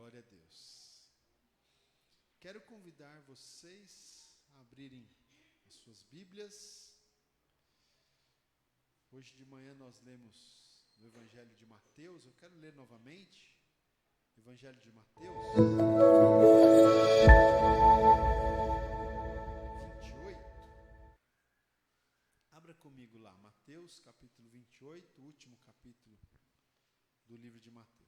Glória a Deus. Quero convidar vocês a abrirem as suas Bíblias. Hoje de manhã nós lemos o Evangelho de Mateus. Eu quero ler novamente Evangelho de Mateus 28. Abra comigo lá, Mateus capítulo 28, o último capítulo do livro de Mateus.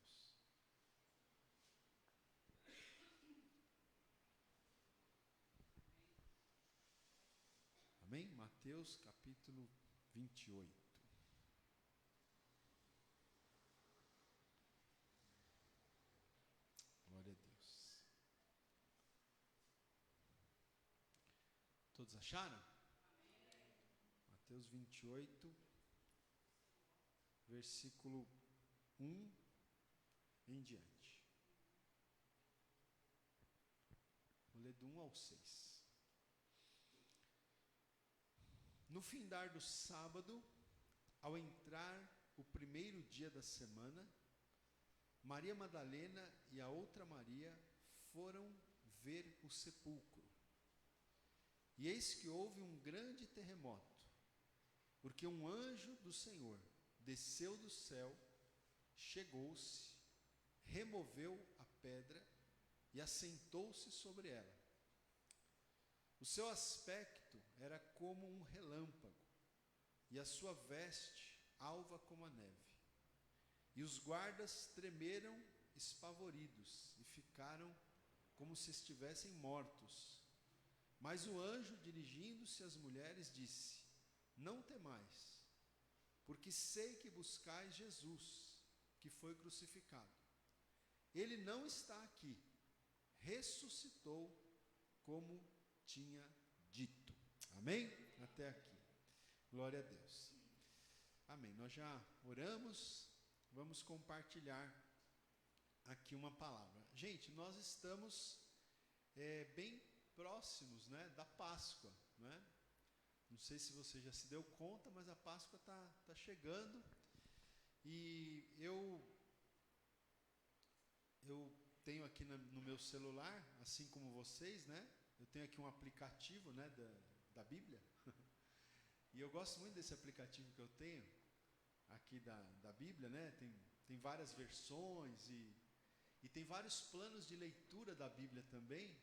Amém? Mateus capítulo 28. Glória a Deus. Todos acharam? Mateus 28, versículo 1 em diante. Vou ler do 1 ao 6. No findar do sábado, ao entrar o primeiro dia da semana, Maria Madalena e a outra Maria foram ver o sepulcro. E eis que houve um grande terremoto, porque um anjo do Senhor desceu do céu, chegou-se, removeu a pedra e assentou-se sobre ela. O seu aspecto era como um relâmpago, e a sua veste alva como a neve. E os guardas tremeram espavoridos e ficaram como se estivessem mortos. Mas o anjo, dirigindo-se às mulheres, disse: Não temais, porque sei que buscais Jesus, que foi crucificado. Ele não está aqui, ressuscitou como tinha dito. Amém? Até aqui. Glória a Deus. Amém. Nós já oramos, vamos compartilhar aqui uma palavra. Gente, nós estamos bem próximos, né, da Páscoa, né? Não sei se você já se deu conta, mas a Páscoa tá chegando. E eu tenho aqui no meu celular, assim como vocês, né? Eu tenho aqui um aplicativo, né, da Bíblia. E eu gosto muito desse aplicativo que eu tenho aqui da Bíblia, né? Tem várias versões e tem vários planos de leitura da Bíblia também.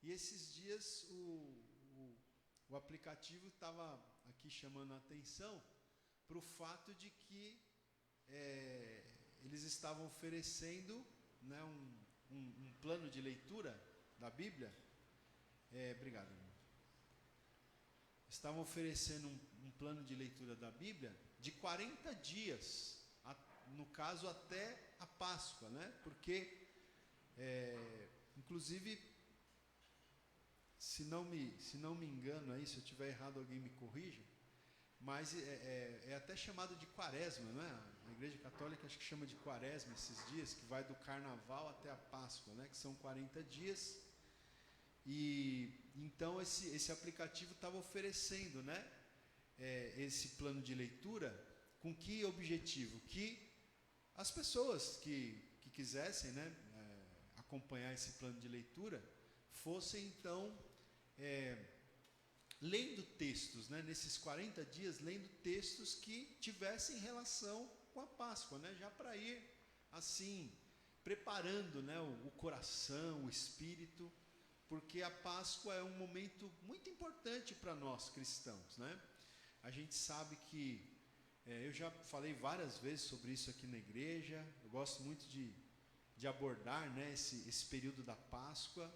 E esses dias o aplicativo estava aqui chamando a atenção para o fato de que eles estavam oferecendo, né, um plano de leitura da Bíblia. Obrigado, irmão. Estavam oferecendo um plano de leitura da Bíblia de 40 dias, no caso até a Páscoa, né? Porque, inclusive, se não me engano aí, se eu estiver errado alguém me corrija, mas é até chamado de quaresma, não é? A Igreja Católica acho que chama de quaresma esses dias, que vai do carnaval até a Páscoa, né? Que são 40 dias. E então esse aplicativo estava oferecendo, né, esse plano de leitura. Com que objetivo? Que as pessoas que quisessem, né, acompanhar esse plano de leitura fossem então lendo textos, né, nesses 40 dias, lendo textos que tivessem relação com a Páscoa, né, já para ir assim preparando, né, o coração, o espírito, porque a Páscoa é um momento muito importante para nós cristãos, né? A gente sabe que, eu já falei várias vezes sobre isso aqui na igreja, eu gosto muito de abordar, né, esse período da Páscoa.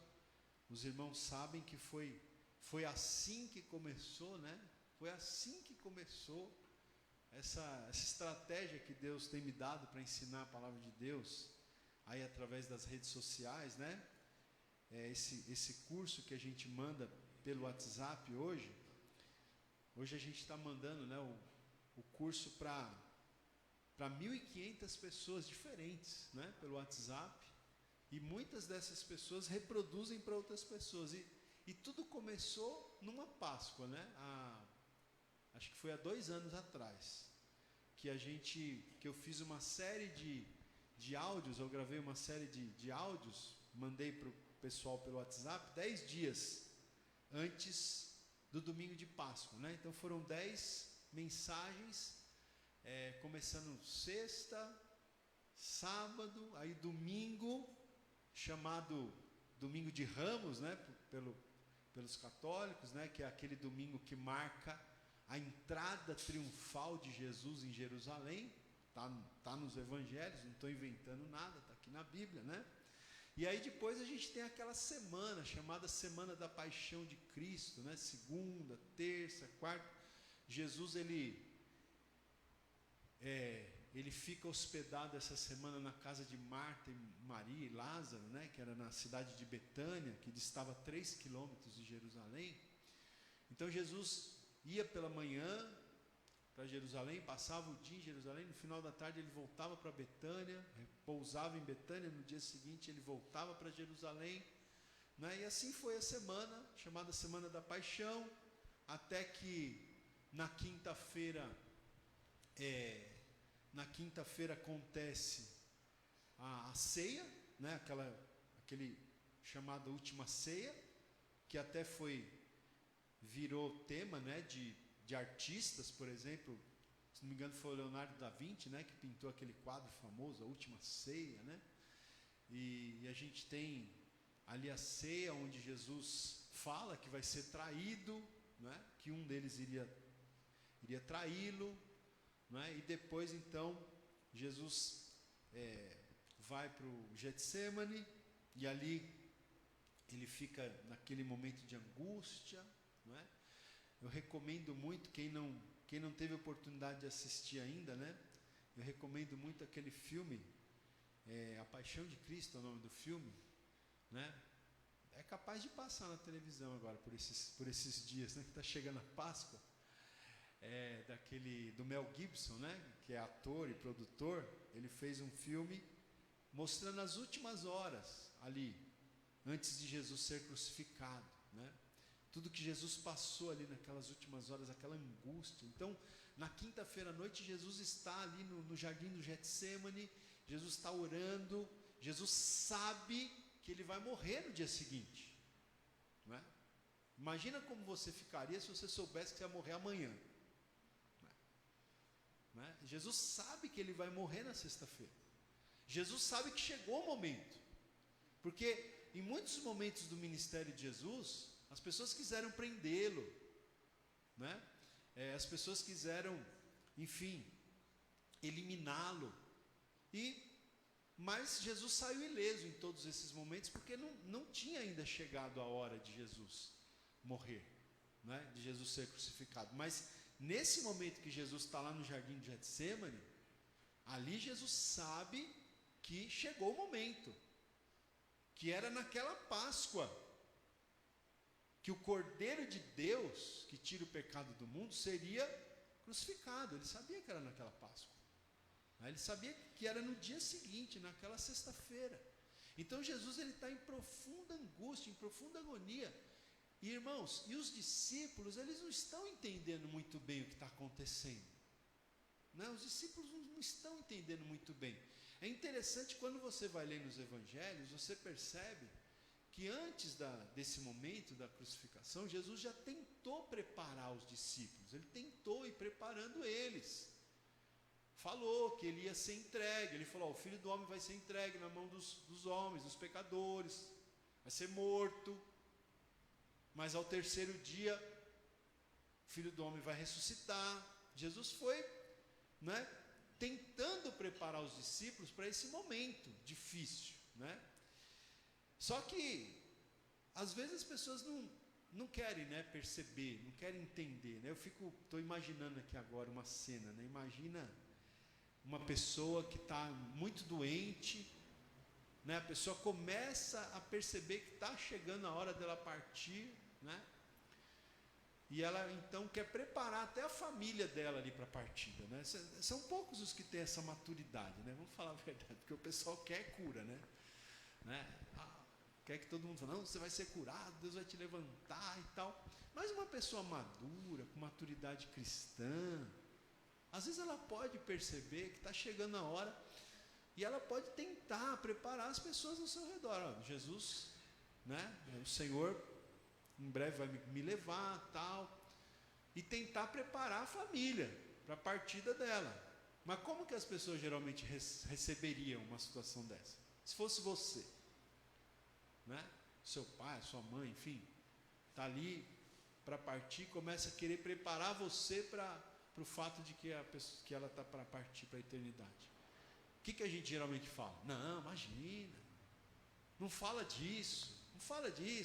Os irmãos sabem que foi assim que começou, né? Foi assim que começou essa estratégia que Deus tem me dado para ensinar a palavra de Deus, aí através das redes sociais, né? Esse curso que a gente manda pelo WhatsApp hoje a gente está mandando, né, o curso para 1.500 pessoas diferentes, né, pelo WhatsApp, e muitas dessas pessoas reproduzem para outras pessoas, e tudo começou numa Páscoa, né? Acho que foi há 2 anos atrás que eu fiz uma série de áudios, eu gravei uma série de áudios, mandei para o pessoal pelo WhatsApp, 10 dias antes do domingo de Páscoa, né? Então foram 10 mensagens, começando sexta, sábado, aí domingo, chamado Domingo de Ramos, né? Pelos católicos, né? Que é aquele domingo que marca a entrada triunfal de Jesus em Jerusalém. Tá nos evangelhos, não estou inventando nada, está aqui na Bíblia, né? E aí depois a gente tem aquela semana, chamada Semana da Paixão de Cristo, né? Segunda, terça, quarta. Jesus, ele fica hospedado essa semana na casa de Marta e Maria e Lázaro, né? Que era na cidade de Betânia, que distava 3 quilômetros de Jerusalém. Então Jesus ia pela manhã para Jerusalém, passava o dia em Jerusalém, no final da tarde ele voltava para Betânia, pousava em Betânia, no dia seguinte ele voltava para Jerusalém, né? E assim foi a semana, chamada Semana da Paixão, até que na quinta-feira acontece a ceia, né? Aquele chamada última ceia, que até virou tema, né? De artistas, por exemplo, se não me engano foi o Leonardo da Vinci, né, que pintou aquele quadro famoso, A Última Ceia, né? E a gente tem ali a ceia onde Jesus fala que vai ser traído, né, que um deles iria traí-lo, né, e depois então Jesus vai para o Getsemane e ali ele fica naquele momento de angústia, não é? Eu recomendo muito, quem não teve oportunidade de assistir ainda, né? Eu recomendo muito aquele filme, A Paixão de Cristo é o nome do filme, né? É capaz de passar na televisão agora, por esses dias, né? Que está chegando a Páscoa. Do Mel Gibson, né? Que é ator e produtor. Ele fez um filme mostrando as últimas horas ali, antes de Jesus ser crucificado, né? Tudo que Jesus passou ali naquelas últimas horas, aquela angústia. Então, na quinta-feira à noite, Jesus está ali no jardim do Getsemane, Jesus está orando, Jesus sabe que ele vai morrer no dia seguinte, não é? Imagina como você ficaria se você soubesse que você ia morrer amanhã, não é? Jesus sabe que ele vai morrer na sexta-feira. Jesus sabe que chegou o momento, porque em muitos momentos do ministério de Jesus, as pessoas quiseram prendê-lo, né? As pessoas quiseram, enfim, eliminá-lo. Mas Jesus saiu ileso em todos esses momentos, porque não tinha ainda chegado a hora de Jesus morrer, né? De Jesus ser crucificado. Mas nesse momento que Jesus está lá no jardim de Getsemane, ali Jesus sabe que chegou o momento, que era naquela Páscoa, que o Cordeiro de Deus, que tira o pecado do mundo, seria crucificado. Ele sabia que era naquela Páscoa. Ele sabia que era no dia seguinte, naquela sexta-feira. Então Jesus está em profunda angústia, em profunda agonia. E irmãos, e os discípulos, eles não estão entendendo muito bem o que está acontecendo, né? Os discípulos não estão entendendo muito bem. É interessante, quando você vai ler nos evangelhos, você percebe que antes desse momento da crucificação, Jesus já tentou preparar os discípulos, ele tentou ir preparando eles. Falou que ele ia ser entregue, ele falou: o Filho do Homem vai ser entregue na mão dos homens, dos pecadores, vai ser morto, mas ao terceiro dia, o Filho do Homem vai ressuscitar. Jesus foi, né, tentando preparar os discípulos para esse momento difícil, né? Só que, às vezes as pessoas não querem, né, perceber, não querem entender, né? Estou imaginando aqui agora uma cena, né? Imagina uma pessoa que está muito doente, né? A pessoa começa a perceber que está chegando a hora dela partir, né? E ela então quer preparar até a família dela ali para a partida, né? São poucos os que têm essa maturidade, né? Vamos falar a verdade, porque o pessoal quer cura, né? Quer que todo mundo fale: não, você vai ser curado, Deus vai te levantar e tal. Mas uma pessoa madura, com maturidade cristã, às vezes ela pode perceber que está chegando a hora E ela pode tentar preparar as pessoas ao seu redor. Ó, Jesus, né? O Senhor em breve vai me levar, tal. E tentar preparar a família para a partida dela. Mas como que as pessoas geralmente receberiam uma situação dessa? Se fosse você, né? Seu pai, sua mãe, enfim, está ali para partir, começa a querer preparar você para o fato de que ela está para partir para a eternidade. O que a gente geralmente fala? Não, imagina, não fala disso,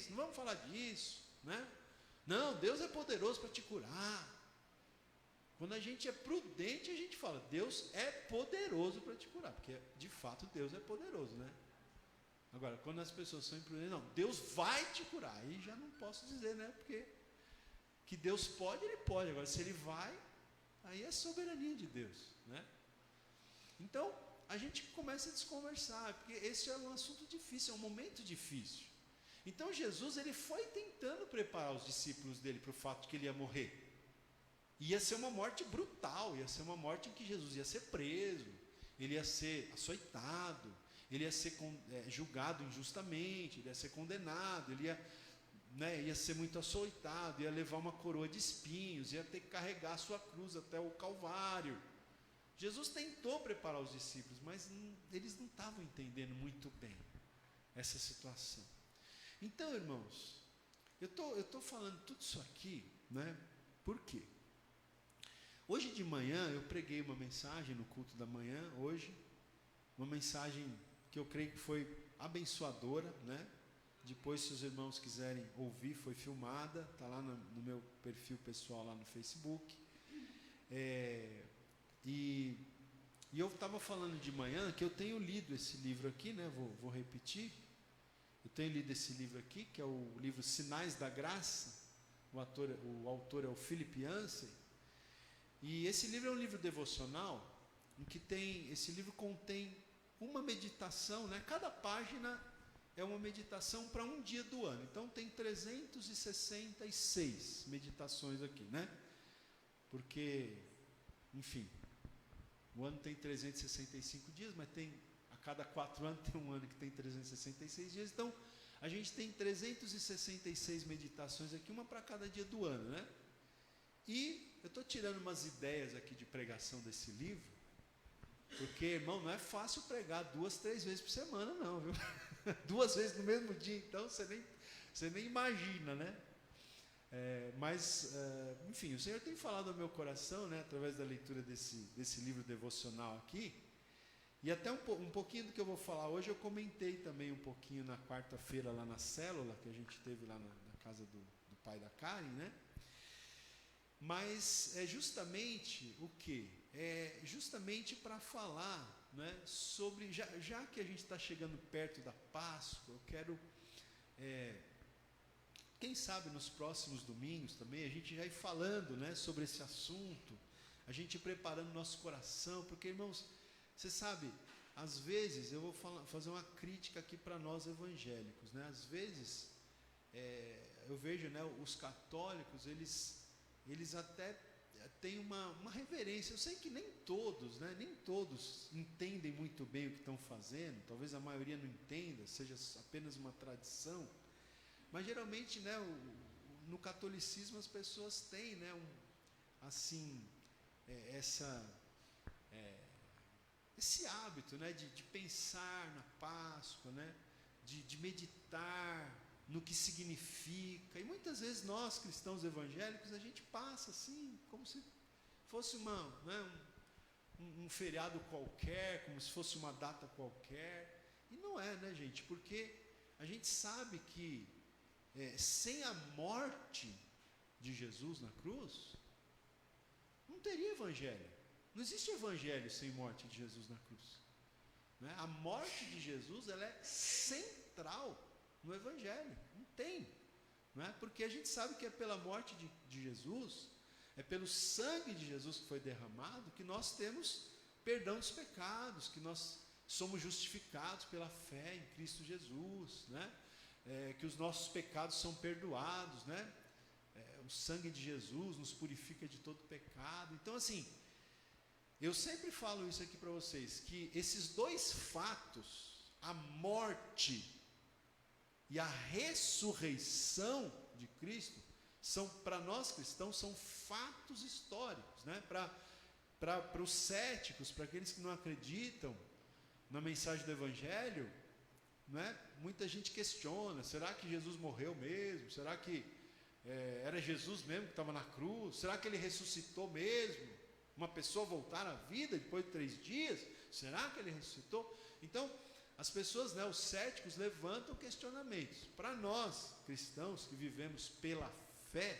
não vamos falar disso, né? Não, Deus é poderoso para te curar. Quando a gente é prudente, a gente fala, Deus é poderoso para te curar, porque de fato Deus é poderoso, né? Agora, quando as pessoas são imprudentes, não, Deus vai te curar, aí já não posso dizer, né? Porque que Deus pode, Ele pode, agora se Ele vai, aí é soberania de Deus, né? Então, a gente começa a desconversar, porque esse é um assunto difícil, é um momento difícil. Então Jesus, ele foi tentando preparar os discípulos dele para o fato de que ele ia morrer. Ia ser uma morte brutal, ia ser uma morte em que Jesus ia ser preso, ele ia ser açoitado, ele ia ser julgado injustamente, ele ia ser condenado, ele ia ser muito açoitado, ia levar uma coroa de espinhos, ia ter que carregar a sua cruz até o Calvário. Jesus tentou preparar os discípulos, mas eles não estavam entendendo muito bem essa situação. Então, irmãos, eu estou falando tudo isso aqui, né? Por quê? Hoje de manhã eu preguei uma mensagem no culto da manhã, hoje, uma mensagem que eu creio que foi abençoadora, né? Depois, se os irmãos quiserem ouvir, foi filmada, está lá no meu perfil pessoal lá no Facebook. E eu estava falando de manhã que eu tenho lido esse livro aqui, né? Vou repetir. Eu tenho lido esse livro aqui, que é o livro Sinais da Graça. O autor é o Philip Yancey. E esse livro é um livro devocional, em que esse livro contém uma meditação, né? Cada página é uma meditação para um dia do ano. Então tem 366 meditações aqui, né? Porque, enfim, o ano tem 365 dias, mas a cada 4 anos tem um ano que tem 366 dias. Então, a gente tem 366 meditações aqui, uma para cada dia do ano, né? E eu estou tirando umas ideias aqui de pregação desse livro, porque, irmão, não é fácil pregar 2, 3 vezes por semana, não, viu? 2 vezes no mesmo dia, então você nem imagina, né? Enfim, o Senhor tem falado ao meu coração, né, através da leitura desse livro devocional aqui, e até um pouquinho do que eu vou falar hoje, eu comentei também um pouquinho na quarta-feira lá na célula, que a gente teve lá na casa do pai da Karen, né? Mas é justamente o quê? É justamente para falar, né, sobre, já que a gente está chegando perto da Páscoa, eu quero, quem sabe nos próximos domingos também, a gente já ir falando, né, sobre esse assunto, a gente preparando nosso coração, porque, irmãos, você sabe, às vezes, eu vou fazer uma crítica aqui para nós evangélicos, né? Às vezes, eu vejo, né, os católicos, eles até têm uma reverência. Eu sei que nem todos entendem muito bem o que estão fazendo, talvez a maioria não entenda, seja apenas uma tradição, mas geralmente, né, no catolicismo as pessoas têm, né, esse hábito, né, de pensar na Páscoa, né, de meditar no que significa, e muitas vezes nós, cristãos evangélicos, a gente passa assim, como se fosse um feriado qualquer, como se fosse uma data qualquer, e não é, né, gente, porque a gente sabe que sem a morte de Jesus na cruz, não teria evangelho. Não existe evangelho sem morte de Jesus na cruz, né? A morte de Jesus, ela é central no evangelho, não tem, não é? Porque a gente sabe que é pela morte de Jesus, é pelo sangue de Jesus que foi derramado, que nós temos perdão dos pecados, que nós somos justificados pela fé em Cristo Jesus, né? Que os nossos pecados são perdoados, né? O sangue de Jesus nos purifica de todo pecado. Então, assim, eu sempre falo isso aqui para vocês, que esses dois fatos, a morte e a ressurreição de Cristo, são, para nós cristãos, são fatos históricos, né? Para os céticos, para aqueles que não acreditam na mensagem do Evangelho, né? Muita gente questiona, será que Jesus morreu mesmo? Será que era Jesus mesmo que estava na cruz? Será que ele ressuscitou mesmo? Uma pessoa voltar à vida depois de 3 dias? Será que ele ressuscitou? Então, as pessoas, né, os céticos, levantam questionamentos. Para nós, cristãos, que vivemos pela fé,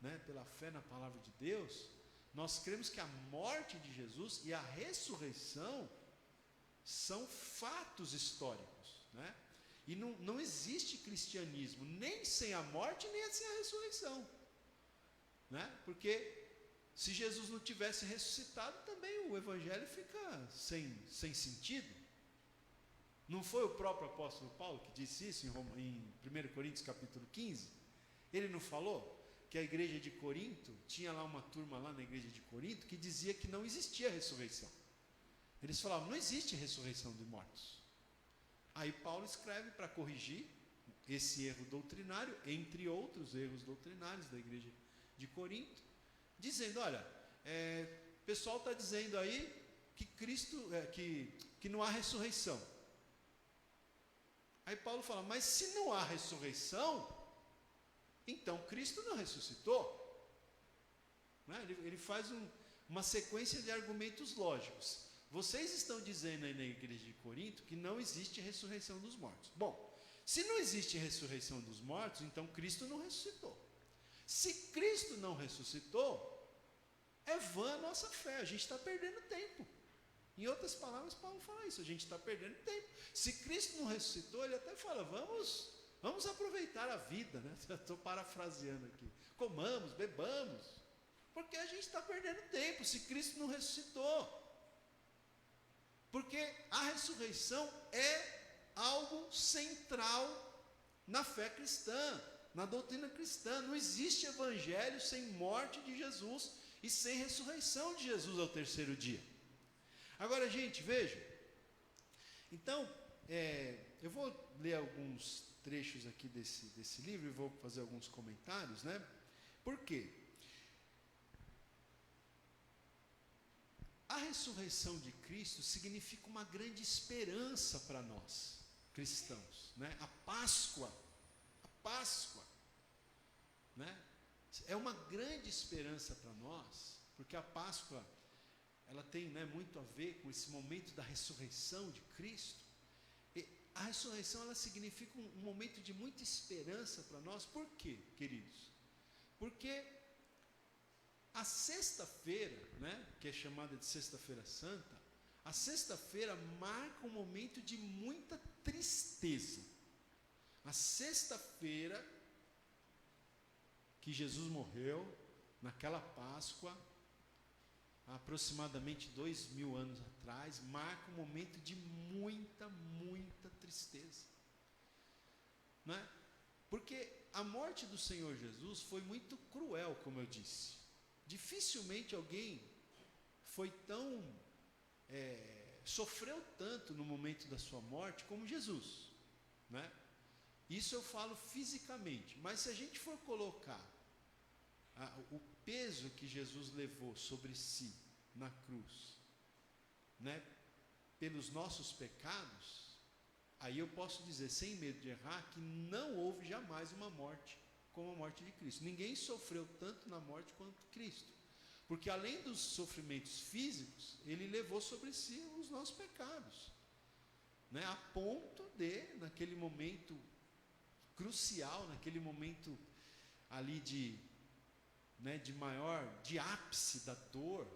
né, pela fé na palavra de Deus, nós cremos que a morte de Jesus e a ressurreição são fatos históricos, né? E não existe cristianismo nem sem a morte, nem sem a ressurreição, né? Porque se Jesus não tivesse ressuscitado, também o evangelho fica sem sentido. Não foi o próprio apóstolo Paulo que disse isso em 1 Coríntios capítulo 15? Ele não falou que a igreja de Corinto, tinha lá uma turma lá na igreja de Corinto, que dizia que não existia ressurreição. Eles falavam, não existe ressurreição de mortos. Aí Paulo escreve para corrigir esse erro doutrinário, entre outros erros doutrinários da igreja de Corinto, dizendo, olha, o pessoal está dizendo aí que Cristo, que não há ressurreição. Aí Paulo fala, mas se não há ressurreição, então Cristo não ressuscitou. Né? Ele faz uma sequência de argumentos lógicos. Vocês estão dizendo aí na igreja de Corinto que não existe ressurreição dos mortos. Bom, se não existe ressurreição dos mortos, então Cristo não ressuscitou. Se Cristo não ressuscitou, é vã a nossa fé, a gente está perdendo tempo. Em outras palavras, Paulo fala isso, a gente está perdendo tempo. Se Cristo não ressuscitou, ele até fala, vamos aproveitar a vida, né? Estou parafraseando aqui. Comamos, bebamos, porque a gente está perdendo tempo, se Cristo não ressuscitou. Porque a ressurreição é algo central na fé cristã, na doutrina cristã. Não existe evangelho sem morte de Jesus e sem ressurreição de Jesus ao 3º dia. Agora, gente, veja. Então, eu vou ler alguns trechos aqui desse livro e vou fazer alguns comentários, né? Por quê? A ressurreição de Cristo significa uma grande esperança para nós, cristãos, né? A Páscoa, né? É uma grande esperança para nós, porque a Páscoa, ela tem, né, muito a ver com esse momento da ressurreição de Cristo. E a ressurreição, ela significa um momento de muita esperança para nós. Por quê, queridos? Porque a sexta-feira, né, que é chamada de Sexta-feira Santa, a sexta-feira marca um momento de muita tristeza. A sexta-feira que Jesus morreu, naquela Páscoa, há aproximadamente 2000 anos atrás, marca um momento de muita tristeza. Né? Porque a morte do Senhor Jesus foi muito cruel, como eu disse. Dificilmente alguém foi tão, sofreu tanto no momento da sua morte como Jesus, né? Isso eu falo fisicamente, mas se a gente for colocar o peso que Jesus levou sobre si na cruz, né, pelos nossos pecados, aí eu posso dizer sem medo de errar que não houve jamais uma morte como a morte de Cristo. Ninguém sofreu tanto na morte quanto Cristo, porque além dos sofrimentos físicos, ele levou sobre si os nossos pecados, né, a ponto de, naquele momento crucial, naquele momento ali de ápice da dor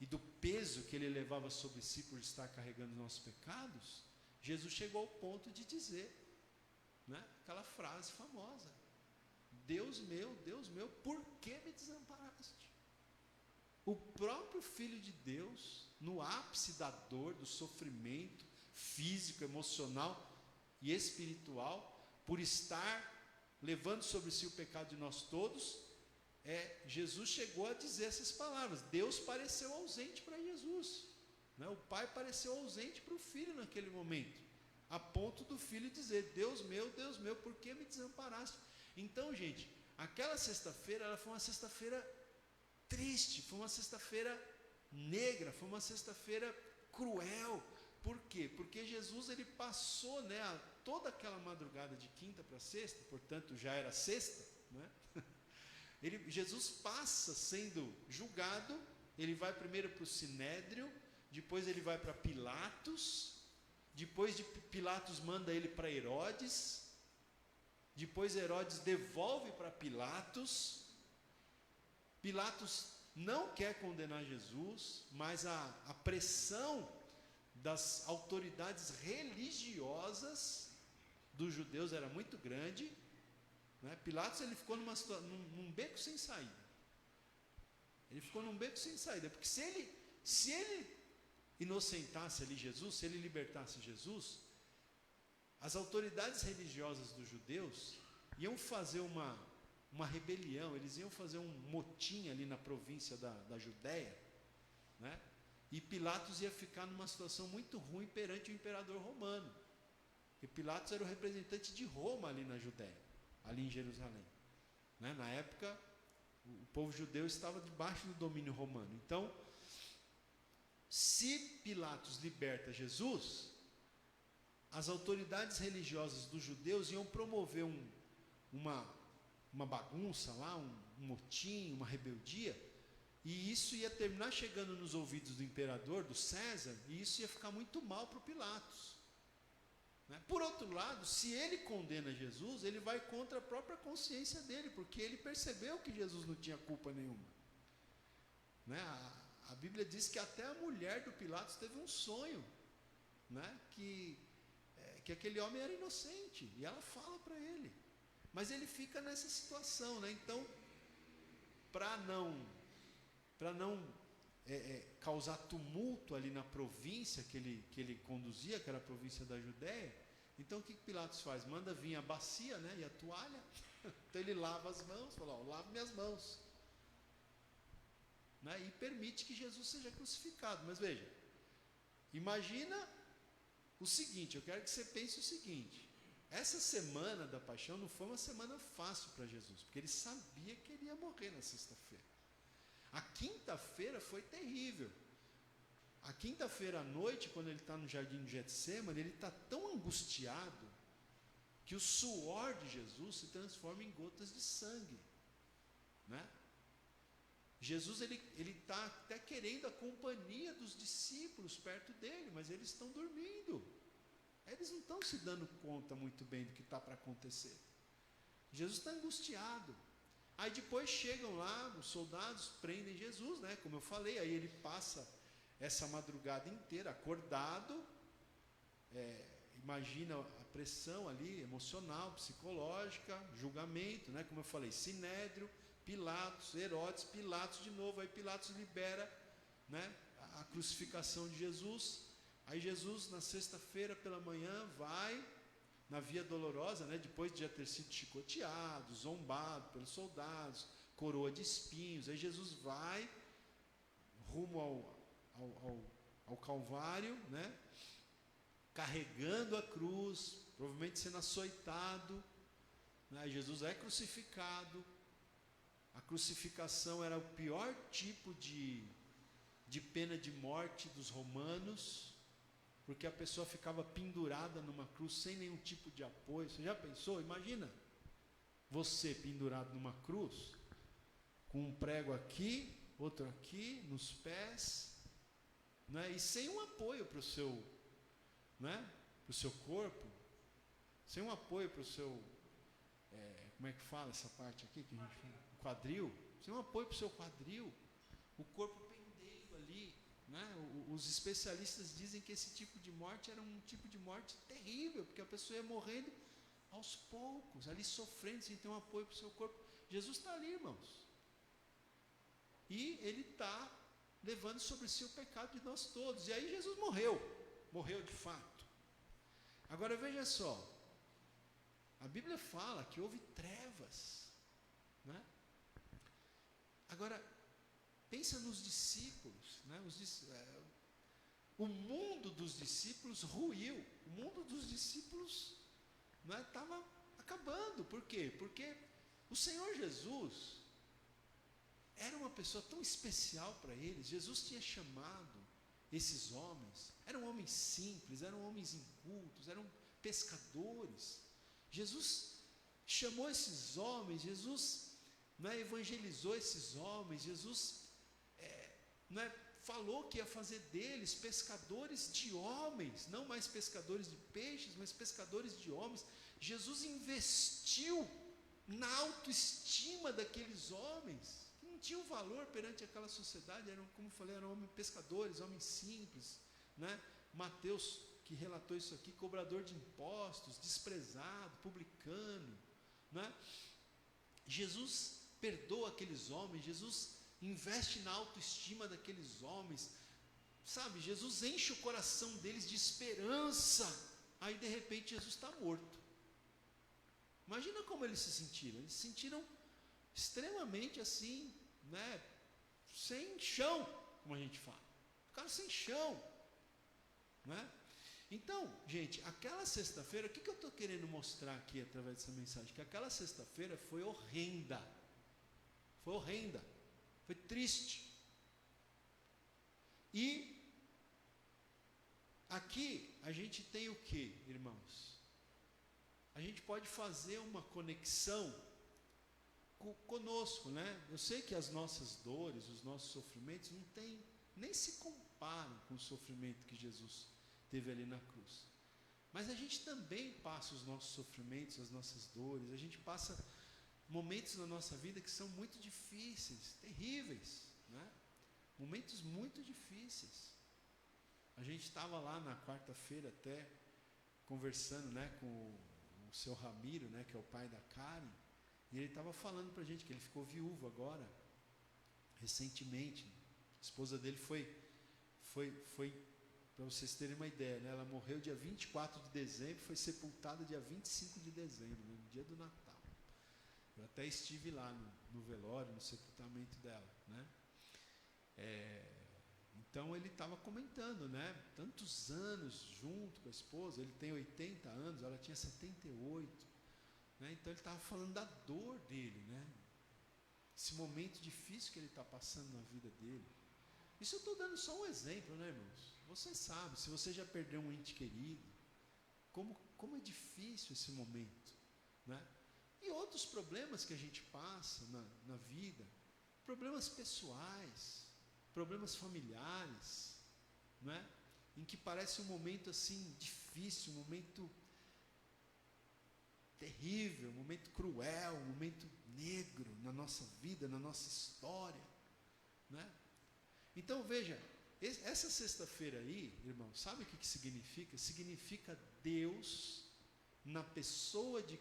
e do peso que ele levava sobre si por estar carregando nossos pecados, Jesus chegou ao ponto de dizer, né, aquela frase famosa: Deus meu, por que me desamparaste? O próprio Filho de Deus, no ápice da dor, do sofrimento físico, emocional e espiritual, por estar levando sobre si o pecado de nós todos, Jesus chegou a dizer essas palavras. Deus pareceu ausente para Jesus, né? O pai pareceu ausente para o filho naquele momento, a ponto do filho dizer: Deus meu, por que me desamparaste? Então, gente, aquela sexta-feira, ela foi uma sexta-feira triste, foi uma sexta-feira negra, foi uma sexta-feira cruel. Por quê? Porque Jesus, ele passou, né, toda aquela madrugada de quinta para sexta, portanto já era sexta, né? Jesus passa sendo julgado. Ele vai primeiro para o Sinédrio, depois ele vai para Pilatos, depois de Pilatos manda ele para Herodes, depois Herodes devolve para Pilatos. Pilatos não quer condenar Jesus, mas a pressão das autoridades religiosas dos judeus era muito grande, né? Pilatos, ele ficou num beco sem saída. Ele ficou num beco sem saída, porque se ele inocentasse ali Jesus, se ele libertasse Jesus, as autoridades religiosas dos judeus iam fazer uma rebelião, eles iam fazer um motim ali na província da Judéia, né? E Pilatos ia ficar numa situação muito ruim perante o imperador romano, porque Pilatos era o representante de Roma ali na Judéia, ali em Jerusalém, né? Na época, o povo judeu estava debaixo do domínio romano. Então, se Pilatos liberta Jesus, as autoridades religiosas dos judeus iam promover uma bagunça lá, um motim, uma rebeldia, e isso ia terminar chegando nos ouvidos do imperador, do César, e isso ia ficar muito mal para o Pilatos, né? Por outro lado, se ele condena Jesus, ele vai contra a própria consciência dele, porque ele percebeu que Jesus não tinha culpa nenhuma, né? A Bíblia diz que até a mulher do Pilatos teve um sonho, né? Que aquele homem era inocente, e ela fala para ele, mas ele fica nessa situação, né? Então, para não causar tumulto ali na província que ele conduzia, que era a província da Judéia, então o que Pilatos faz? Manda vir a bacia, né, e a toalha. Então ele lava as mãos, fala: lavo minhas mãos, né, e permite que Jesus seja crucificado. Mas veja, imagina o seguinte, eu quero que você pense o seguinte: essa semana da paixão não foi uma semana fácil para Jesus, porque ele sabia que ele ia morrer na sexta-feira. A quinta-feira foi terrível. A quinta-feira à noite, quando ele está no jardim de Getsêmani, ele está tão angustiado que o suor de Jesus se transforma em gotas de sangue, né? Jesus, ele está até querendo a companhia dos discípulos perto dele, mas eles estão dormindo. Eles não estão se dando conta muito bem do que está para acontecer. Jesus está angustiado. Aí depois chegam lá, os soldados prendem Jesus, né? Como eu falei, aí ele passa essa madrugada inteira acordado. Imagina a pressão ali, emocional, psicológica, julgamento, né? Como eu falei, Sinédrio, Pilatos, Herodes, Pilatos de novo. Aí Pilatos libera, né, a crucificação de Jesus. Aí Jesus, na sexta-feira pela manhã, vai na Via Dolorosa, né, depois de já ter sido chicoteado, zombado pelos soldados, coroa de espinhos. Aí Jesus vai rumo ao Calvário, né, carregando a cruz, provavelmente sendo açoitado, né? Jesus é crucificado. A crucificação era o pior tipo de pena de morte dos romanos, porque a pessoa ficava pendurada numa cruz sem nenhum tipo de apoio. Você já pensou? Imagina você pendurado numa cruz, com um prego aqui, outro aqui, nos pés, né? E sem um apoio para o seu, né, para o seu corpo, sem um apoio para o seu, como é que fala essa parte aqui que a gente fala? Quadril, sem um apoio para o seu quadril, o corpo pendendo ali, né? Os especialistas dizem que esse tipo de morte era um tipo de morte terrível, porque a pessoa ia morrendo aos poucos, ali sofrendo, sem ter um apoio para o seu corpo. Jesus está ali, irmãos, e ele está levando sobre si o pecado de nós todos. E aí Jesus morreu de fato. Agora veja só, a Bíblia fala que houve trevas, né? Agora, pensa nos discípulos, né? O mundo dos discípulos ruiu, o mundo dos discípulos estava acabando. Por quê? Porque o Senhor Jesus era uma pessoa tão especial para eles. Jesus tinha chamado esses homens, eram homens simples, eram homens incultos, eram pescadores. Jesus chamou esses homens, Jesus evangelizou esses homens, Jesus falou que ia fazer deles pescadores de homens, não mais pescadores de peixes, mas pescadores de homens. Jesus investiu na autoestima daqueles homens, que não tinham valor perante aquela sociedade, eram, como eu falei, eram homens pescadores, homens simples, Mateus, que relatou isso aqui, cobrador de impostos, desprezado, publicano, Jesus perdoa aqueles homens, Jesus investe na autoestima daqueles homens, sabe? Jesus enche o coração deles de esperança. Aí de repente Jesus está morto. Imagina como eles se sentiram. Eles se sentiram extremamente assim, sem chão, como a gente fala. Ficaram sem chão, Então, gente, aquela sexta-feira, o que eu estou querendo mostrar aqui através dessa mensagem? Que aquela sexta-feira foi horrenda. Foi horrenda. Foi triste. E aqui a gente tem o que, irmãos? A gente pode fazer uma conexão conosco, Eu sei que as nossas dores, os nossos sofrimentos nem se comparam com o sofrimento que Jesus teve ali na cruz. Mas a gente também passa os nossos sofrimentos, as nossas dores, a gente passa momentos na nossa vida que são muito difíceis, terríveis, Momentos muito difíceis. A gente estava lá na quarta-feira até conversando, com o seu Ramiro, que é o pai da Karen, e ele estava falando para a gente que ele ficou viúvo agora, recentemente. A esposa dele foi para vocês terem uma ideia, ela morreu dia 24 de dezembro, foi sepultada dia 25 de dezembro, no dia do Natal. Eu até estive lá no velório, no sepultamento dela, Então ele estava comentando, tantos anos junto com a esposa, ele tem 80 anos, ela tinha 78, Então ele estava falando da dor dele, Esse momento difícil que ele está passando na vida dele. Isso eu estou dando só um exemplo, irmãos? Você sabe, se você já perdeu um ente querido, como é difícil esse momento, E outros problemas que a gente passa na vida, problemas pessoais, problemas familiares, Em que parece um momento assim difícil, um momento terrível, um momento cruel, um momento negro na nossa vida, na nossa história, Então veja, essa sexta-feira aí, irmão, sabe o que significa? Significa Deus, na pessoa de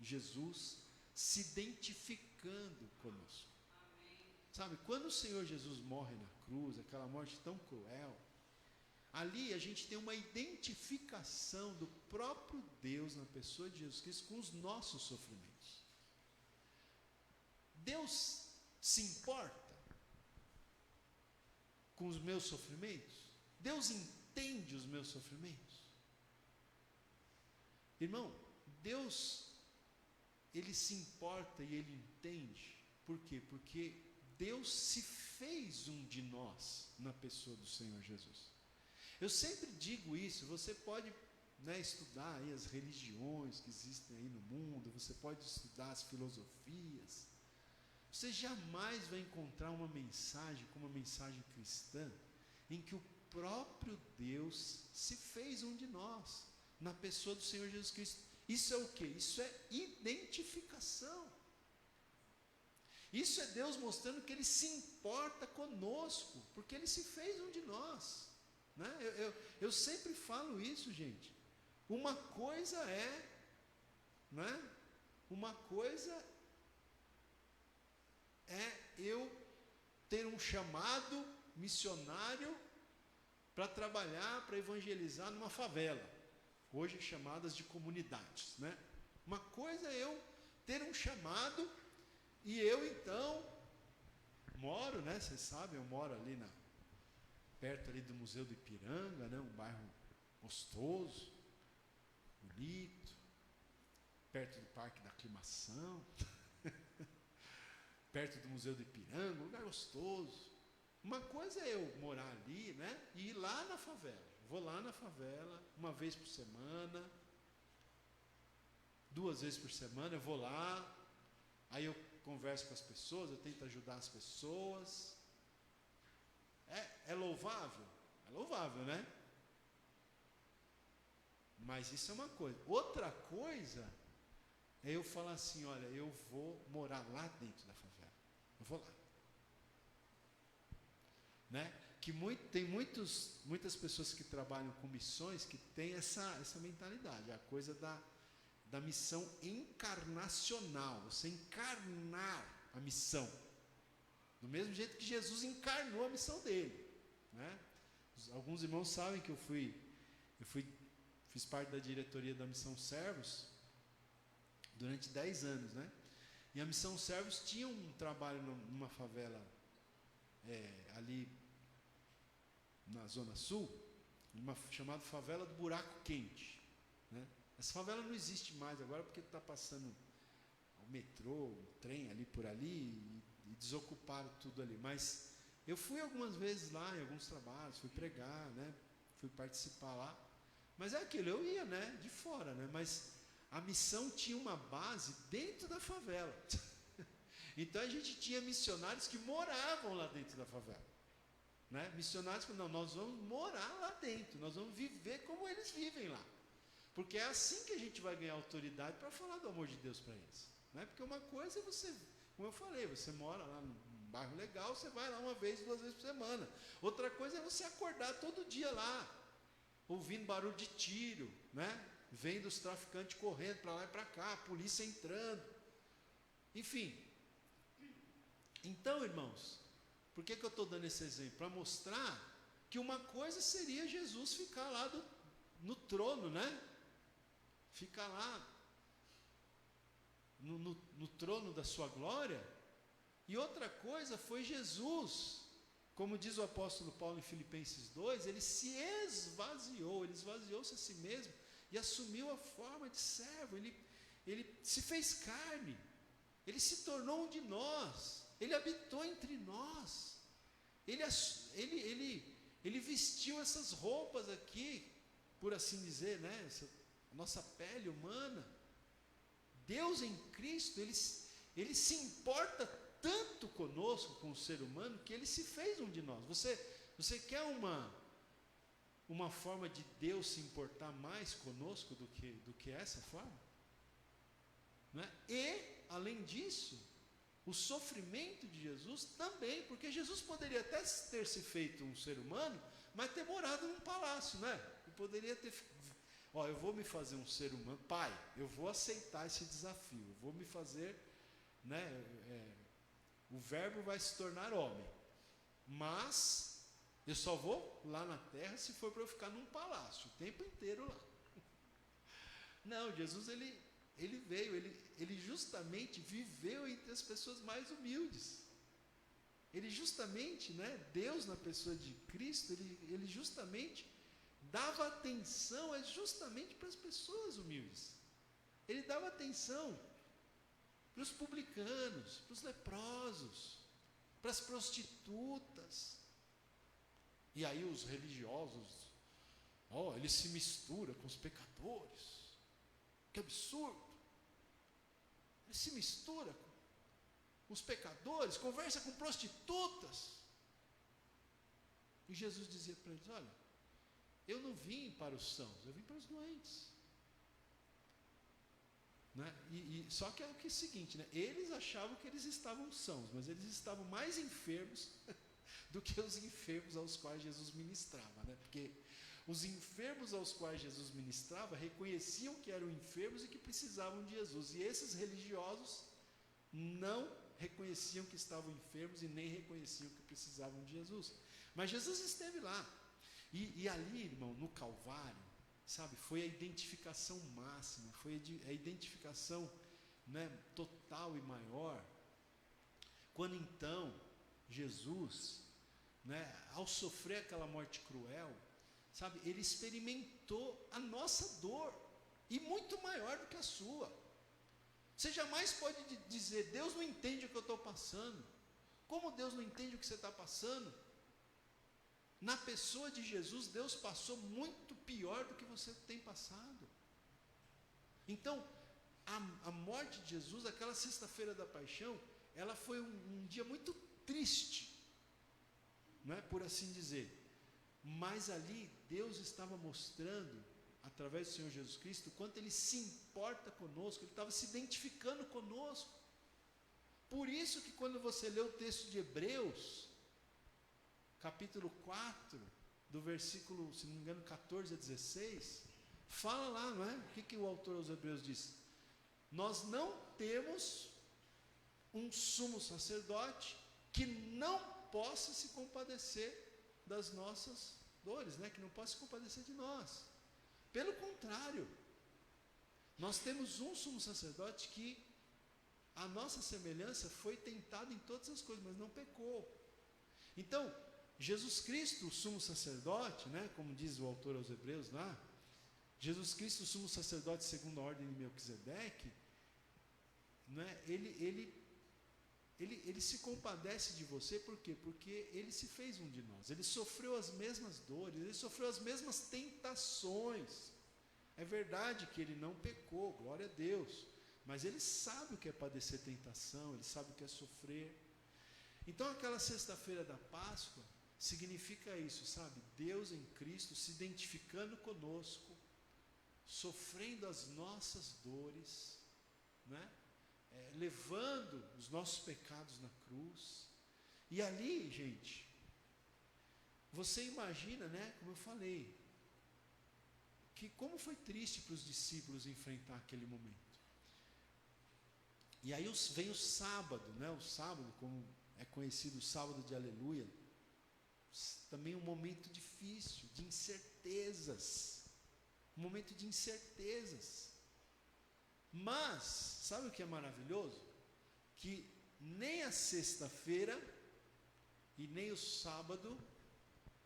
Jesus, se identificando conosco. Amém. Sabe, quando o Senhor Jesus morre na cruz, aquela morte tão cruel, ali a gente tem uma identificação do próprio Deus na pessoa de Jesus Cristo com os nossos sofrimentos. Deus se importa com os meus sofrimentos? Deus entende os meus sofrimentos? Irmão, Deus, Ele se importa e Ele entende. Por quê? Porque Deus se fez um de nós na pessoa do Senhor Jesus. Eu sempre digo isso, você pode estudar aí as religiões que existem aí no mundo, você pode estudar as filosofias, você jamais vai encontrar uma mensagem como uma mensagem cristã, em que o próprio Deus se fez um de nós, na pessoa do Senhor Jesus Cristo. Isso é o quê? Isso é identificação. Isso é Deus mostrando que Ele se importa conosco, porque Ele se fez um de nós. Eu sempre falo isso, gente. Uma coisa é eu ter um chamado missionário para trabalhar, para evangelizar numa favela, hoje chamadas de comunidades, Uma coisa é eu ter um chamado e eu então Moro, né? Vocês sabem, eu moro ali perto ali do Museu do Ipiranga, né? Um bairro gostoso, bonito, perto do Parque da Aclimação, perto do Museu do Ipiranga, um lugar gostoso. Uma coisa é eu morar ali, né? E ir lá na favela. Vou lá na favela, uma vez por semana, 2 vezes por semana, eu vou lá, aí eu converso com as pessoas, eu tento ajudar as pessoas. É louvável? É louvável, né? Mas isso é uma coisa. Outra coisa é eu falar assim, olha, eu vou morar lá dentro da favela. Eu vou lá. Né? Que tem muitas pessoas que trabalham com missões que têm essa mentalidade, a coisa da missão encarnacional, você encarnar a missão, do mesmo jeito que Jesus encarnou a missão dele, né? Alguns irmãos sabem que eu fiz parte da diretoria da Missão Servos durante 10 anos, né? E a Missão Servos tinha um trabalho numa favela ali na Zona Sul, chamada Favela do Buraco Quente, né? Essa favela não existe mais agora porque está passando o metrô, o trem ali por ali e desocuparam tudo ali. Mas eu fui algumas vezes lá em alguns trabalhos, fui pregar, né? Fui participar lá. Mas é aquilo, eu ia, né? De fora, né? Mas a missão tinha uma base dentro da favela. Então a gente tinha missionários que moravam lá dentro da favela, né? Missionários que não, nós vamos morar lá dentro, nós vamos viver como eles vivem lá, porque é assim que a gente vai ganhar autoridade para falar do amor de Deus para eles, né? Porque uma coisa é você, como eu falei, você mora lá num bairro legal, você vai lá 1 vez, 2 vezes por semana. Outra coisa é você acordar todo dia lá, ouvindo barulho de tiro, né? Vendo os traficantes correndo para lá e para cá, a polícia entrando, enfim. Então, irmãos, por que eu estou dando esse exemplo? Para mostrar que uma coisa seria Jesus ficar lá no trono, né? Ficar lá no trono da sua glória. E outra coisa foi Jesus, como diz o apóstolo Paulo em Filipenses 2, ele se esvaziou, ele esvaziou-se a si mesmo e assumiu a forma de servo, ele se fez carne, ele se tornou um de nós, ele habitou entre nós, ele vestiu essas roupas aqui, por assim dizer, né? A nossa pele humana. Deus em Cristo, ele se importa tanto conosco, com o ser humano, que ele se fez um de nós. Você quer uma forma de Deus se importar mais conosco do que essa forma? Né? E, além disso, o sofrimento de Jesus também, porque Jesus poderia até ter se feito um ser humano, mas ter morado num palácio, né? Ele poderia ter, eu vou me fazer um ser humano, pai, eu vou aceitar esse desafio, eu vou me fazer, né? O verbo vai se tornar homem, mas eu só vou lá na terra se for para eu ficar num palácio o tempo inteiro lá. Não, Jesus ele veio, ele justamente viveu entre as pessoas mais humildes. Ele justamente, né, Deus na pessoa de Cristo, ele justamente dava atenção justamente para as pessoas humildes. Ele dava atenção para os publicanos, para os leprosos, para as prostitutas. E aí os religiosos, ele se mistura com os pecadores. Que absurdo! Ele se mistura com os pecadores, conversa com prostitutas. E Jesus dizia para eles, olha, eu não vim para os sãos, eu vim para os doentes. Né? Só que é o seguinte, né? Eles achavam que eles estavam sãos, mas eles estavam mais enfermos do que os enfermos aos quais Jesus ministrava, né? Porque os enfermos aos quais Jesus ministrava reconheciam que eram enfermos e que precisavam de Jesus, e esses religiosos não reconheciam que estavam enfermos e nem reconheciam que precisavam de Jesus. Mas Jesus esteve lá, e ali, irmão, no Calvário, sabe, foi a identificação máxima, foi a identificação, né, total e maior, quando então Jesus, né, ao sofrer aquela morte cruel, sabe, ele experimentou a nossa dor, e muito maior do que a sua. Você jamais pode dizer, Deus não entende o que eu estou passando. Como Deus não entende o que você está passando? Na pessoa de Jesus, Deus passou muito pior do que você tem passado. Então, a morte de Jesus, aquela sexta-feira da paixão, ela foi um dia muito triste, não é, por assim dizer. Mas ali, Deus estava mostrando, através do Senhor Jesus Cristo, o quanto Ele se importa conosco, Ele estava se identificando conosco. Por isso que quando você lê o texto de Hebreus, capítulo 4, do versículo, se não me engano, 14 a 16, fala lá, não é? O que o autor aos Hebreus diz? Nós não temos um sumo sacerdote que não possa se compadecer das nossas dores, né? Que não possa se compadecer de nós. Pelo contrário, nós temos um sumo sacerdote que a nossa semelhança foi tentado em todas as coisas, mas não pecou. Então, Jesus Cristo, o sumo sacerdote, né, como diz o autor aos Hebreus lá, Jesus Cristo, o sumo sacerdote segundo a ordem de Melquisedeque, né, ele se compadece de você, por quê? Porque ele se fez um de nós, ele sofreu as mesmas dores, ele sofreu as mesmas tentações. É verdade que ele não pecou, glória a Deus, mas ele sabe o que é padecer tentação, ele sabe o que é sofrer. Então aquela sexta-feira da Páscoa significa isso, sabe? Deus em Cristo se identificando conosco, sofrendo as nossas dores, né? Levando os nossos pecados na cruz. E ali, gente, você imagina, né? Como eu falei, que como foi triste para os discípulos enfrentar aquele momento. E aí vem o sábado, né? O sábado, como é conhecido, o sábado de aleluia, também um momento difícil, de incertezas, um momento de incertezas. Mas, sabe o que é maravilhoso? Que nem a sexta-feira e nem o sábado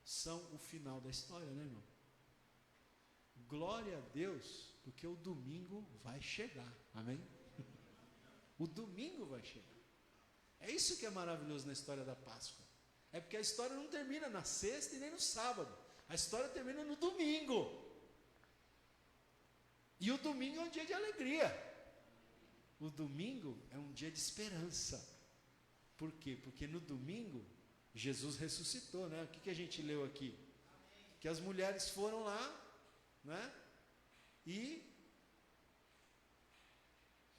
são o final da história, né, irmão? Glória a Deus, porque o domingo vai chegar, amém? O domingo vai chegar. É isso que é maravilhoso na história da Páscoa. É porque a história não termina na sexta e nem no sábado. A história termina no domingo. E o domingo é um dia de alegria. O domingo é um dia de esperança. Por quê? Porque no domingo, Jesus ressuscitou, né? O que a gente leu aqui? Que as mulheres foram lá, né? E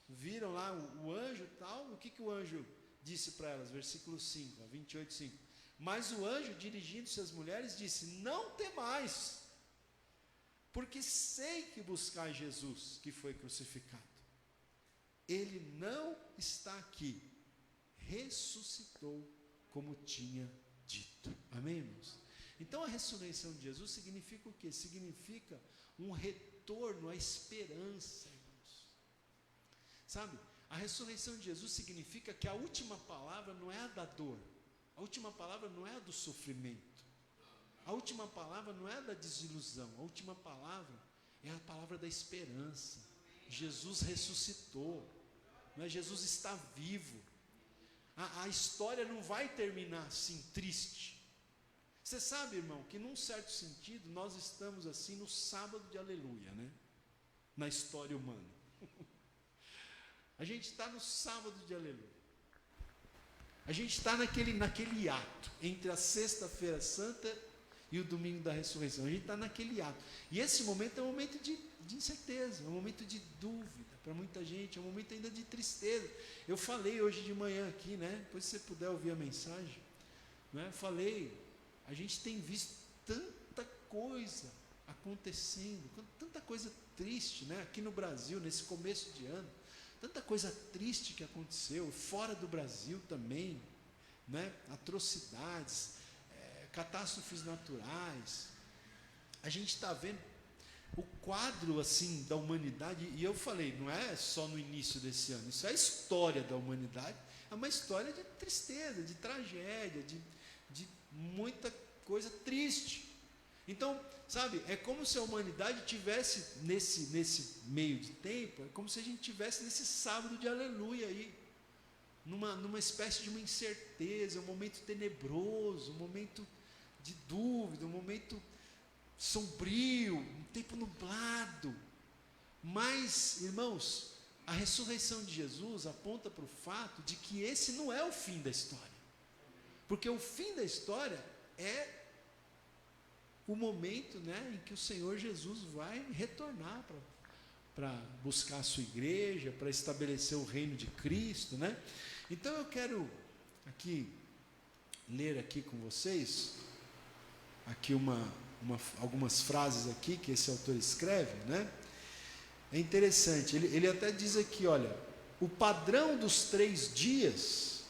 viram lá o anjo e tal. O que o anjo disse para elas? Versículo 5, 28, 5. Mas o anjo, dirigindo-se às mulheres, disse: não temais, porque sei que buscais Jesus, que foi crucificado. Ele não está aqui, ressuscitou, como tinha dito. Amém, irmãos? Então a ressurreição de Jesus significa o quê? Significa um retorno à esperança, irmãos. Sabe, a ressurreição de Jesus significa que a última palavra não é a da dor, a última palavra não é a do sofrimento, a última palavra não é a da desilusão, a última palavra é a palavra da esperança. Jesus ressuscitou, não é? Jesus está vivo. A história não vai terminar assim, triste. Você sabe, irmão, que num certo sentido nós estamos assim no sábado de aleluia, né? Na história humana. A gente está no sábado de aleluia. A gente está naquele ato entre a sexta-feira santa e o domingo da ressurreição. A gente está naquele ato. E esse momento é um momento de incerteza, é um momento de dúvida para muita gente, é um momento ainda de tristeza. Eu falei hoje de manhã aqui, né? Depois se você puder ouvir a mensagem, né? Falei, a gente tem visto tanta coisa acontecendo, tanta coisa triste, né? Aqui no Brasil, nesse começo de ano, tanta coisa triste que aconteceu, fora do Brasil também, né? Atrocidades, catástrofes naturais. A gente está vendo o quadro assim da humanidade, e eu falei, não é só no início desse ano, isso é a história da humanidade, é uma história de tristeza, de tragédia, de muita coisa triste. Então, sabe, é como se a humanidade tivesse nesse meio de tempo, é como se a gente tivesse nesse sábado de aleluia aí, numa espécie de uma incerteza, um momento tenebroso, um momento de dúvida, um momento sombrio, um tempo nublado. Mas, irmãos, a ressurreição de Jesus aponta para o fato de que esse não é o fim da história. Porque o fim da história é o momento, né, em que o Senhor Jesus vai retornar para buscar a sua igreja, para estabelecer o reino de Cristo, né? Então eu quero aqui ler aqui com vocês aqui algumas frases aqui que esse autor escreve, né? É interessante, ele até diz aqui, olha, o padrão dos 3 dias,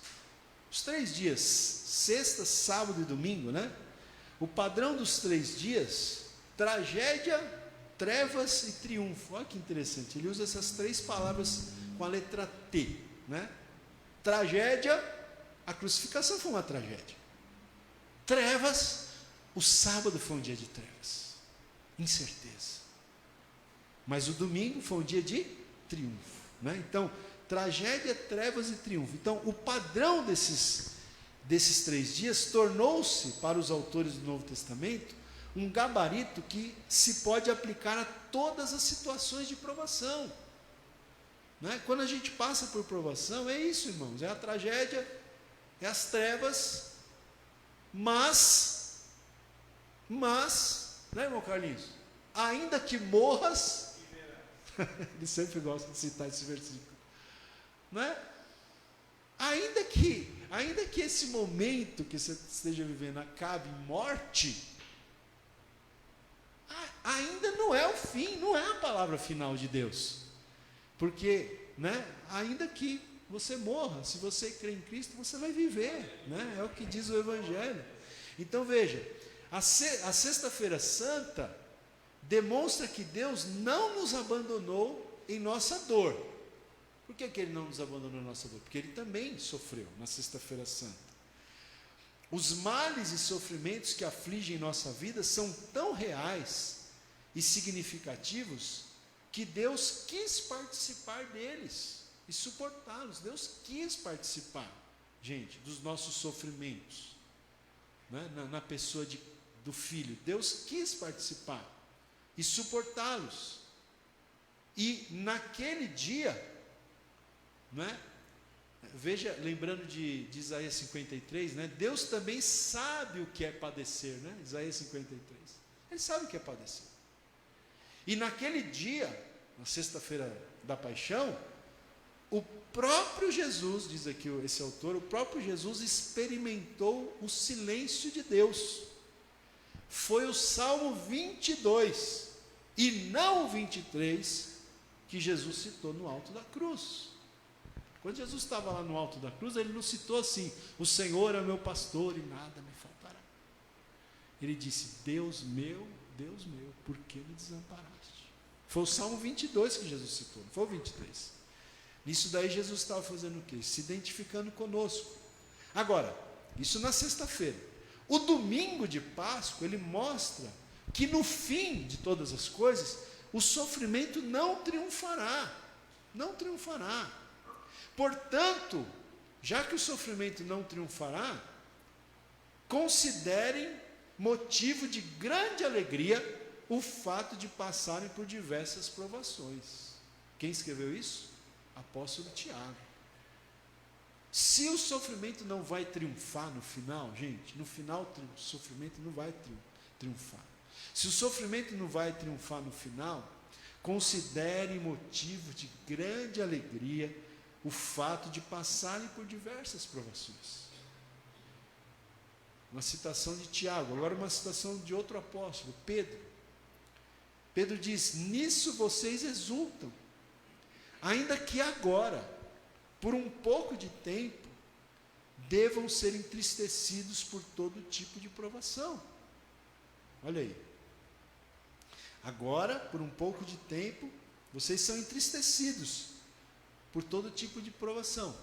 os 3 dias, sexta, sábado e domingo, né? O padrão dos 3 dias, tragédia, trevas e triunfo. Olha que interessante, ele usa essas 3 palavras com a letra T, né? Tragédia, a crucificação foi uma tragédia. Trevas, o sábado foi um dia de trevas, incerteza. Mas o domingo foi um dia de triunfo, né? Então, tragédia, trevas e triunfo. Então, o padrão desses 3 dias tornou-se, para os autores do Novo Testamento, um gabarito que se pode aplicar a todas as situações de provação, né? Quando a gente passa por provação, é isso, irmãos, é a tragédia, é as trevas, mas, né, irmão Carlinhos? Ainda que morras, ele sempre gosta de citar esse versículo, né? Ainda que esse momento que você esteja vivendo acabe em morte, ainda não é o fim, não é a palavra final de Deus. Porque, né, ainda que você morra, se você crê em Cristo, você vai viver, né? É o que diz o Evangelho. Então veja, a Sexta-feira Santa demonstra que Deus não nos abandonou em nossa dor. Por que Ele não nos abandonou em nossa dor? Porque Ele também sofreu na Sexta-feira Santa. Os males e sofrimentos que afligem nossa vida são tão reais e significativos que Deus quis participar deles e suportá-los. Deus quis participar, gente, dos nossos sofrimentos, né? na pessoa do Filho. Deus quis participar e suportá-los. E naquele dia, né? Veja, lembrando de Isaías 53, né? Deus também sabe o que é padecer, né? Isaías 53. Ele sabe o que é padecer. E naquele dia, na Sexta-feira da Paixão, o próprio Jesus, diz aqui esse autor, o próprio Jesus experimentou o silêncio de Deus. Foi o Salmo 22 e não o 23 que Jesus citou no alto da cruz. Quando Jesus estava lá no alto da cruz, ele não citou assim: o Senhor é meu pastor e nada me faltará. Ele disse: Deus meu, por que me desamparaste? Foi o Salmo 22 que Jesus citou, não foi o 23. Nisso daí Jesus estava fazendo o quê? Se identificando conosco. Agora, isso na sexta-feira. O domingo de Páscoa, ele mostra que no fim de todas as coisas, o sofrimento não triunfará. Não triunfará. Portanto, já que o sofrimento não triunfará, considerem motivo de grande alegria o fato de passarem por diversas provações. Quem escreveu isso? Apóstolo Tiago. Se o sofrimento não vai triunfar no final, gente, no final o sofrimento não vai triunfar. Se o sofrimento não vai triunfar no final, considerem motivo de grande alegria o fato de passarem por diversas provações. Uma citação de Tiago, agora uma citação de outro apóstolo, Pedro. Pedro diz: nisso vocês exultam, ainda que agora, por um pouco de tempo, devam ser entristecidos por todo tipo de provação. Olha aí. Agora, por um pouco de tempo, vocês são entristecidos por todo tipo de provação.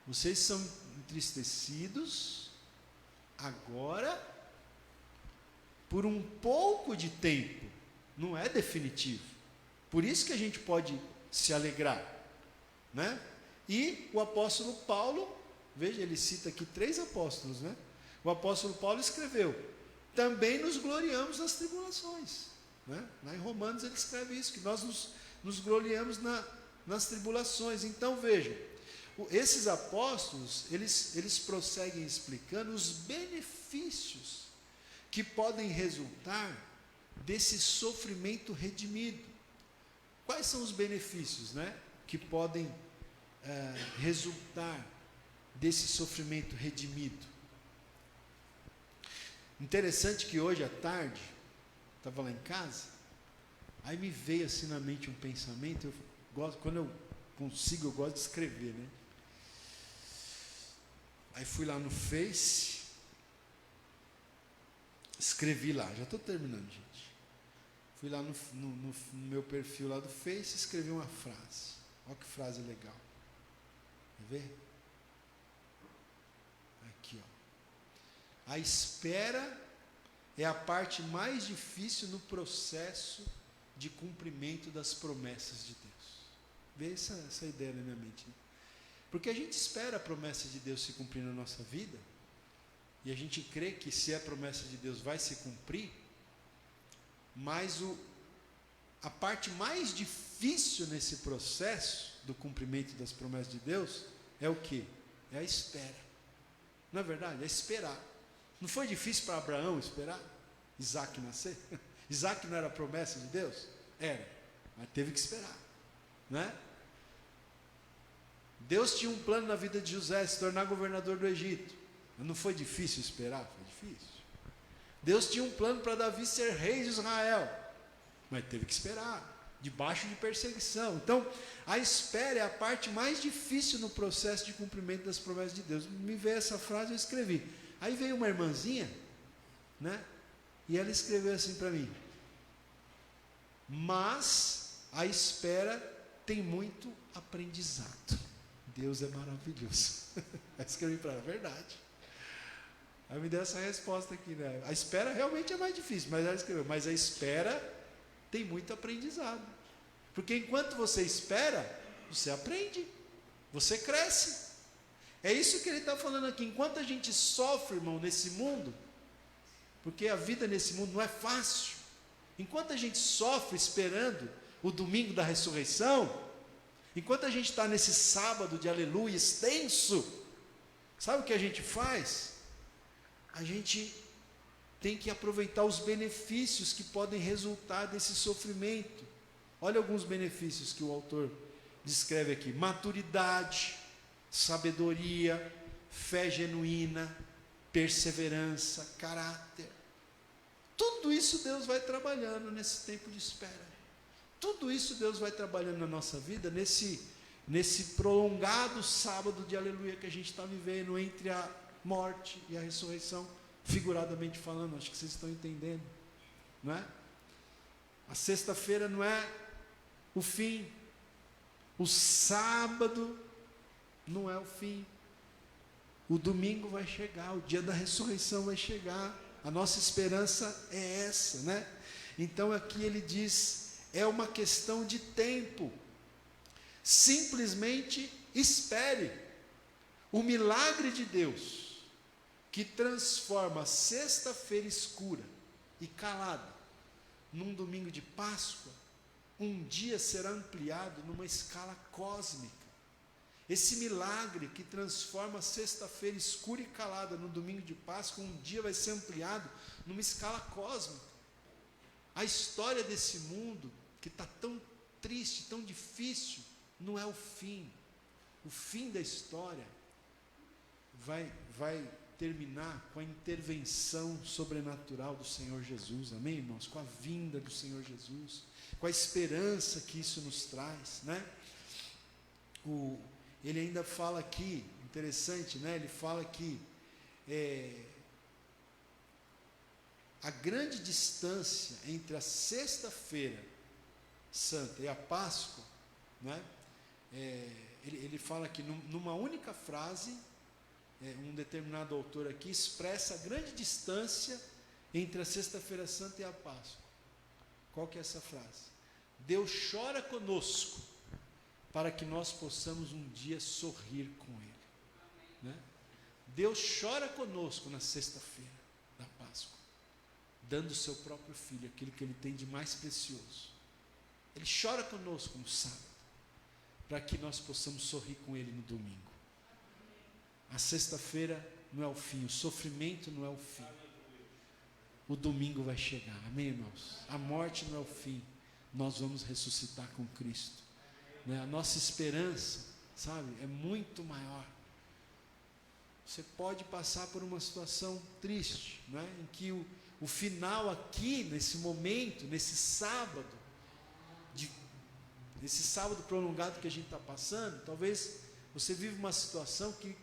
Vocês são entristecidos agora por um pouco de tempo. Não é definitivo. Por isso que a gente pode se alegrar, né? E o apóstolo Paulo, veja, ele cita aqui 3 apóstolos, né? O apóstolo Paulo escreveu: também nos gloriamos nas tribulações, né? Lá em Romanos ele escreve isso, que nós nos gloriamos nas tribulações. Então vejam, esses apóstolos, eles prosseguem explicando os benefícios que podem resultar desse sofrimento redimido. Quais são os benefícios, né, que podem resultar desse sofrimento redimido? Interessante que hoje à tarde, estava lá em casa, aí me veio assim na mente um pensamento. Quando eu consigo, eu gosto de escrever, né? Aí fui lá no Face, escrevi lá, já estou terminando, gente. Fui lá no meu perfil lá do Face, escrevi uma frase. Olha que frase legal. Quer ver? Aqui, ó. A espera é a parte mais difícil no processo de cumprimento das promessas de Deus. Vê essa ideia na minha mente, né? Porque a gente espera a promessa de Deus se cumprir na nossa vida, e a gente crê que se a promessa de Deus vai se cumprir, mas a parte mais difícil nesse processo do cumprimento das promessas de Deus é o quê? É a espera. Não é verdade? É esperar. Não foi difícil para Abraão esperar Isaac nascer? Isaac não era promessa de Deus? Era, mas teve que esperar, né? Deus tinha um plano na vida de José, se tornar governador do Egito. Mas não foi difícil esperar? Foi difícil. Deus tinha um plano para Davi ser rei de Israel, mas teve que esperar, debaixo de perseguição. Então, a espera é a parte mais difícil no processo de cumprimento das promessas de Deus. Me veio essa frase, eu escrevi. Aí veio uma irmãzinha, né? E ela escreveu assim para mim: mas a espera tem muito aprendizado. Deus é maravilhoso. Aí escrevi para ela: verdade. Aí me deu essa resposta aqui, né? A espera realmente é mais difícil, mas ela escreveu: mas a espera tem muito aprendizado. Porque enquanto você espera, você aprende, você cresce. É isso que ele está falando aqui. Enquanto a gente sofre, irmão, nesse mundo, porque a vida nesse mundo não é fácil, enquanto a gente sofre esperando o domingo da ressurreição, enquanto a gente está nesse sábado de aleluia extenso, sabe o que a gente faz? A gente tem que aproveitar os benefícios que podem resultar desse sofrimento. Olha alguns benefícios que o autor descreve aqui: maturidade, sabedoria, fé genuína, perseverança, caráter. Tudo isso Deus vai trabalhando nesse tempo de espera. Tudo isso Deus vai trabalhando na nossa vida, nesse prolongado sábado de aleluia que a gente está vivendo entre a morte e a ressurreição, figuradamente falando. Acho que vocês estão entendendo, não é? A sexta-feira não é o fim, o sábado não é o fim, o domingo vai chegar, o dia da ressurreição vai chegar. A nossa esperança é essa, né? Então aqui ele diz: é uma questão de tempo. Simplesmente espere. O milagre de Deus, que transforma a sexta-feira escura e calada num domingo de Páscoa, um dia será ampliado numa escala cósmica. Esse milagre que transforma a sexta-feira escura e calada no domingo de Páscoa, um dia vai ser ampliado numa escala cósmica. A história desse mundo, que está tão triste, tão difícil, não é o fim. O fim da história vai terminar com a intervenção sobrenatural do Senhor Jesus, amém, irmãos? Com a vinda do Senhor Jesus, com a esperança que isso nos traz, né? Ele ainda fala aqui, interessante, né? Ele fala que a grande distância entre a Sexta-feira Santa e a Páscoa, né? Ele fala que numa única frase, um determinado autor aqui expressa a grande distância entre a Sexta-feira Santa e a Páscoa. Qual que é essa frase? Deus chora conosco para que nós possamos um dia sorrir com Ele, né? Deus chora conosco na Sexta-feira da Páscoa, dando o seu próprio Filho, aquilo que Ele tem de mais precioso. Ele chora conosco no sábado, para que nós possamos sorrir com Ele no domingo. A sexta-feira não é o fim, o sofrimento não é o fim. O domingo vai chegar, amém, irmãos? A morte não é o fim, nós vamos ressuscitar com Cristo, né? A nossa esperança, sabe, é muito maior. Você pode passar por uma situação triste, né? Em que o final aqui, nesse momento, nesse sábado prolongado que a gente está passando, talvez você vive uma situação que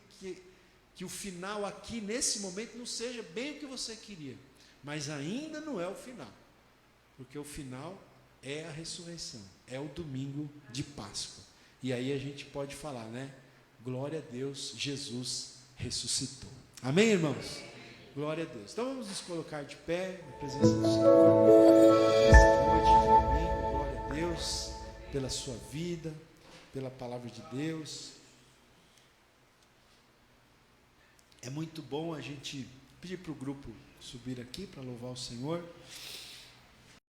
o final aqui, nesse momento, não seja bem o que você queria, mas ainda não é o final, porque o final é a ressurreição, é o domingo de Páscoa, e aí a gente pode falar, né? Glória a Deus, Jesus ressuscitou. Amém, irmãos? Glória a Deus. Então vamos nos colocar de pé na presença do Senhor nessa noite de domingo. Glória a Deus pela sua vida, pela palavra de Deus. É muito bom a gente pedir para o grupo subir aqui para louvar o Senhor.